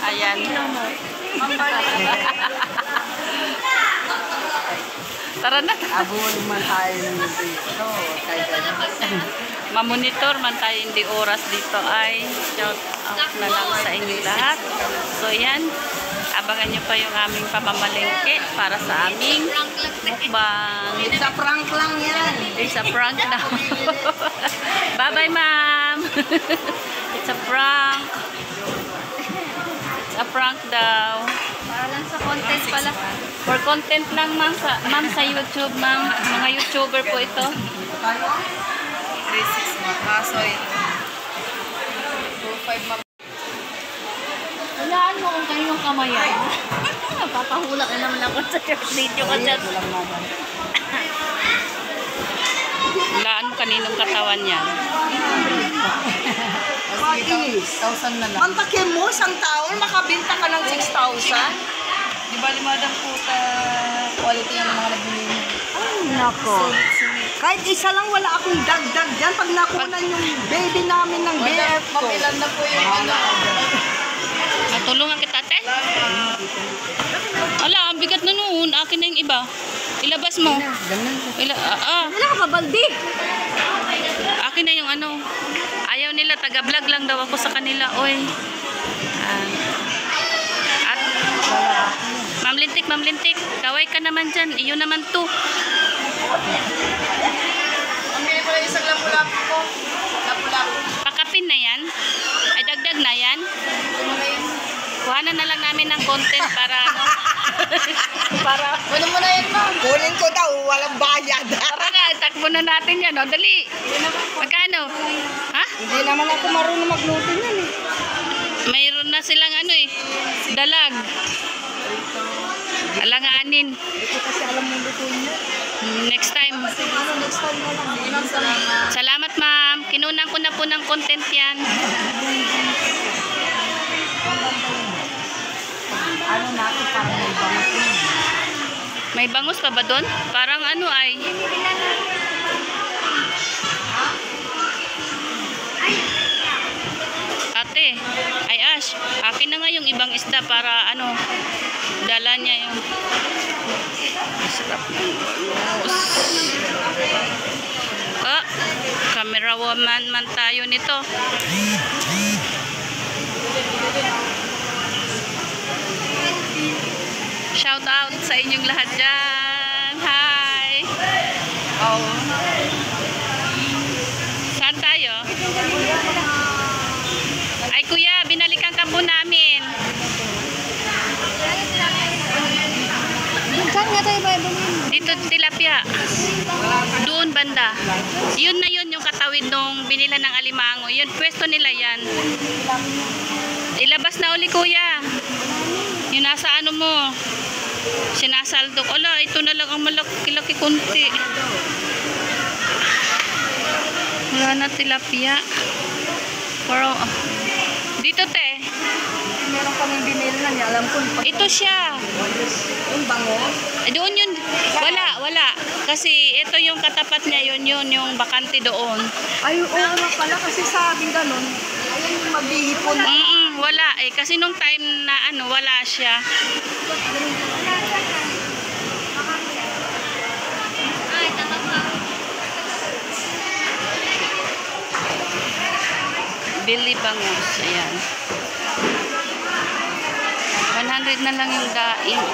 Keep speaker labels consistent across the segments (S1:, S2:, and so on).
S1: Ayan. Tara na.
S2: Abon man tayo dito.
S1: Mamonitor man tayo hindi oras dito ay shout out na lang sa inyo lahat. So yan, abangan nyo pa yung aming pamamalengke para sa aming mukbang.
S2: It's a prank lang yan.
S1: It's a prank daw. Bye-bye, ma'am. It's a prank. It's a prank daw.
S3: Para lang sa content pala.
S1: For content lang, ma'am, sa YouTube, ma'am. Mga YouTuber po ito.
S2: 3-6 mo. Sorry. 4-5 map.
S3: Walaan mo kung kayo yung kamayan. Papahula ka naman ako sa video ko dyan.
S1: Laan mo kaninong katawan yan.
S2: 6,000 na lang.
S4: Ang takim mo, isang taon, makabinta ka ng 6,000?
S2: Di ba limadang puta quality yung mga nabili mo?
S4: Ay, nako. Kahit isa lang, wala akong dagdag dyan. Pag nakunan yung baby namin ng BF ko.
S2: Mapilan na po yung ano.
S1: Matulungan kita, te? Ala, ang bigat na noon. Akin na yung iba. Ilabas mo.
S3: Wala ka ba, Baldi?
S1: Akin na yung ano. Ayaw nila, taga-vlog lang daw ako sa kanila. Oy. At, Ma'am Lintik, kaway ka naman dyan. Iyo naman to.
S2: Pamili ko lang isang lapu-lapu ko. Lapu-lapu.
S1: Pakapin na yan. Ay, dagdag na yan. Kuhanan na lang namin ng content para ano. Para.
S2: Ano mo na yan, ma'am?
S4: Kunin ko daw, walang bayad.
S1: Tara na, takbo na natin yan. O, dali. Magkano? Ha?
S4: Hindi naman ako marunong magluto yan eh.
S1: Mayroon na silang ano eh. Dalag. Alanganin.
S4: Hindi ko kasi alam mo luto niya.
S1: Next time.
S4: Next time na lang.
S2: Ma'am, salamat.
S1: Salamat, ma'am. Kinunan ko na po ng content yan.
S4: Ano na ako, parang may bangat yun.
S1: May bangus ka ba doon? Parang ano ay. Ate, ay Ash, akin na nga yung ibang isda para ano, dala niya yung sarap ng bangus. Camera woman man tayo nito. Shout out sa inyong lahat dyan. Hi! Oh. Saan tayo? Ay kuya, binalikan ka po namin.
S3: Saan nga tayo ba ibangin?
S1: Dito tilapia. Doon banda. Yun na yun yung katawid nung binila ng alimango. Yun, pwesto nila yan. Ilabas na uli kuya. Yung nasa ano mo. Sinasaldo ko. Ala, ito na lang ang malaki-laki kunti. Wala na tilapia. Pero, dito te.
S4: Meron kaming binili na niya, alam ko.
S1: Ito siya.
S4: Yung bango.
S1: Doon yun. Wala. Kasi ito yung katapat niya. Yun yung bakante doon.
S4: Ay, oo nga pala, kasi sabing ganun. Ayan yung maghihipon.
S1: Wala eh. Kasi nung time na ano, wala siya. Billy bangus. Ayan. 100 na lang yung daing.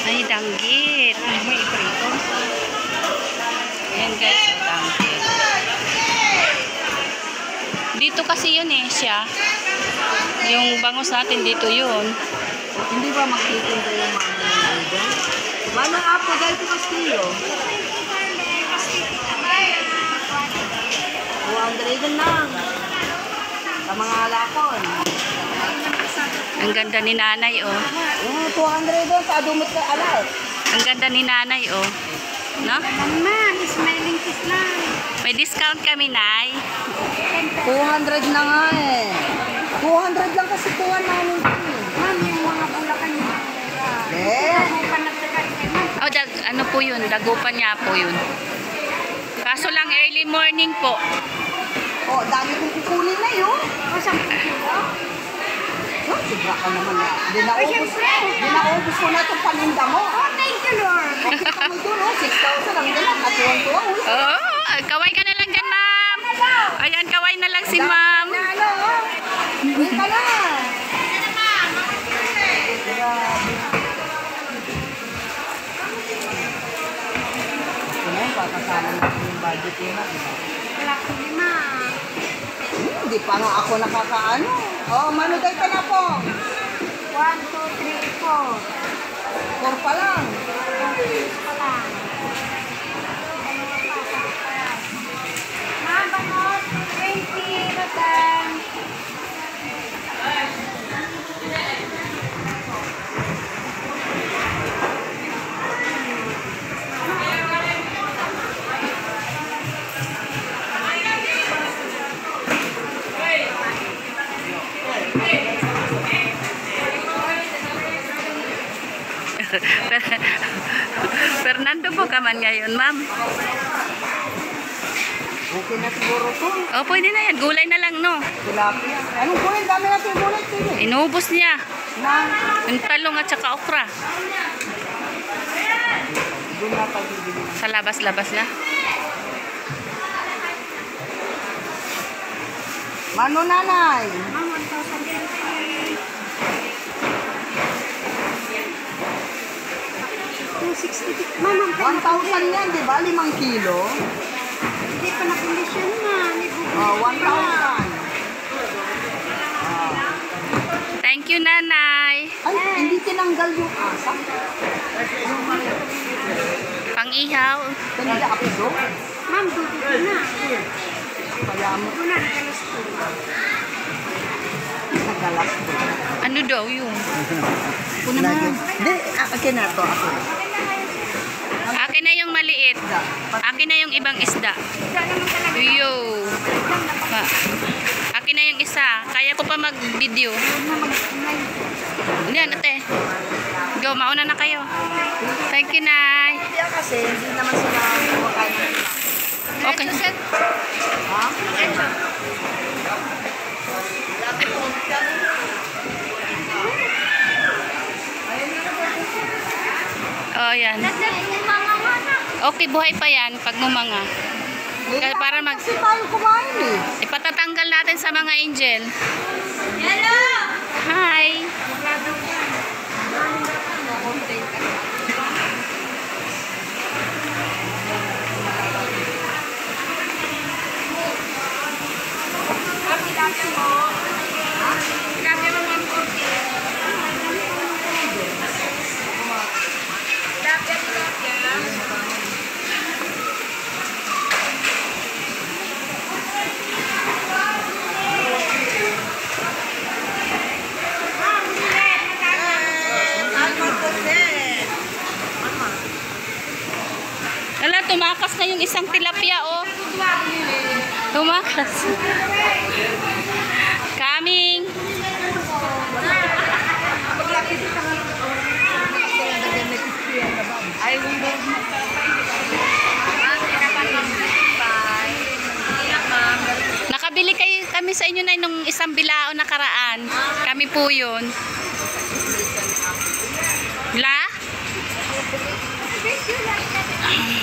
S1: Ay, danggit.
S4: May iprito.
S1: Ayan guys, danggit. Dito kasi yun eh, siya. Yung bangus natin dito yun.
S4: Hindi ba magtitinda yung mga nalagay? Manang apo, dahil ko Castillo. 200 lang. Sa mga lakon.
S1: Ang ganda ni nanay, oh.
S4: 200 doon, sa adumot ka alay.
S1: Ang ganda ni nanay, oh. No?
S3: Mama, smiling kiss lang.
S1: May discount kami, nay.
S4: 200 na nga eh. 200 lang kasi kuha namin.
S3: Ma'am, yung mga bulakan niyo.
S4: Eh?
S1: Oh, ano po yun? Dagupan niya po yun. Kaso lang early morning po.
S4: Oh, dami kong kukunin na yun. Oh, sobra ka naman na. Dinaubos ko na itong paninda mo. Oh, thank you, Lord. Okay ka mo doon, 6,000 ang dala. Katuwang-tuwa.
S1: Oo, kaway ka na lang dyan, ma'am. Ayan, kaway na lang si ma'am.
S4: Uwi ka na. Grabe. Ano, kakasama natin yung budget yun na.
S3: Wala ko lima.
S4: Hindi pa nga ako nakakaano. Oh, manugay ka na po.
S3: 1, 2, 3, 4.
S4: 4 pa lang.
S3: Pa lang. Ma'am, banot. 20, madam.
S1: Fernando po ka man ngayon, ma'am.
S4: Okay na siguro to.
S1: Oh, pwede na yan. Gulay na lang, no?
S4: Tilapia. Anong gulay? Dami natin gulay, Tini.
S1: Inubos niya.
S4: Na,
S1: Yung talong at saka okra.
S4: doon na tayo bibili.
S1: Sa labas-labas na.
S4: Mano, nanay?
S3: Ma'am, 1,000. 260. Ma'am,
S4: 1,000 yan, di ba? 5 kilo.
S3: hindi pa na-condition na.
S4: Oh, 1,000.
S1: Thank you, nanay.
S4: Ay, hindi tinanggal yung asa.
S1: Pang-ihaw.
S4: Kanila ako doon.
S3: Ma'am, dudu na.
S4: Kaya mo,
S3: Dudu na, nagalas ko.
S4: nagalas doon.
S1: Ano daw yun?
S4: Ako naman. Hindi, akin na to. Ako.
S1: Akin na yung maliit. Akin na yung ibang isda. Yo. Akin na yung isa. Kaya ko pa mag-video. Yan, ate. Go, mauna na kayo. Thank you, Nay.
S4: Hindi kasi, hindi naman sila kumakain.
S1: Okay.
S4: Ha?
S1: Oh, yan. Okay, buhay pa yan pag mumanga. Kaya para mag...
S4: Kasi tayo kumain eh.
S1: Ipatatanggal natin sa mga angel. Hello! Hi! Wala, tumakas na yung isang tilapia, oh. Tumakas. Coming. Nakabili kami sa inyo na nung isang bilao nakaraan. Kami po yun. La?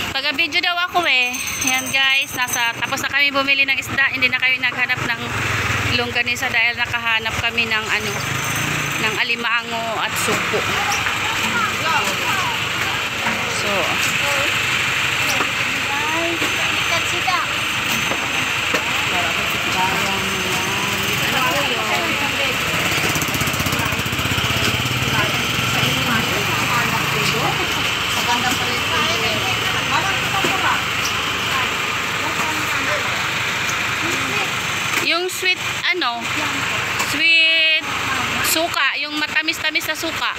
S1: Taga-video daw ako eh. Yan guys, tapos na kami bumili ng isda. Hindi na kami naghanap ng longganisa dahil nakahanap kami ng ng alimango at supo. So, yung sweet sweet suka, yung matamis-tamis na suka.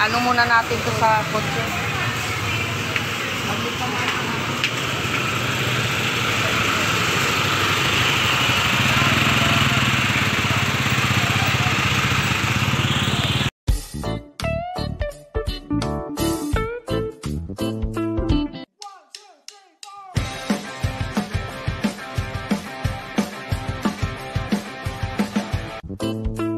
S4: Ano muna natin to sa kotse.
S5: Thank you.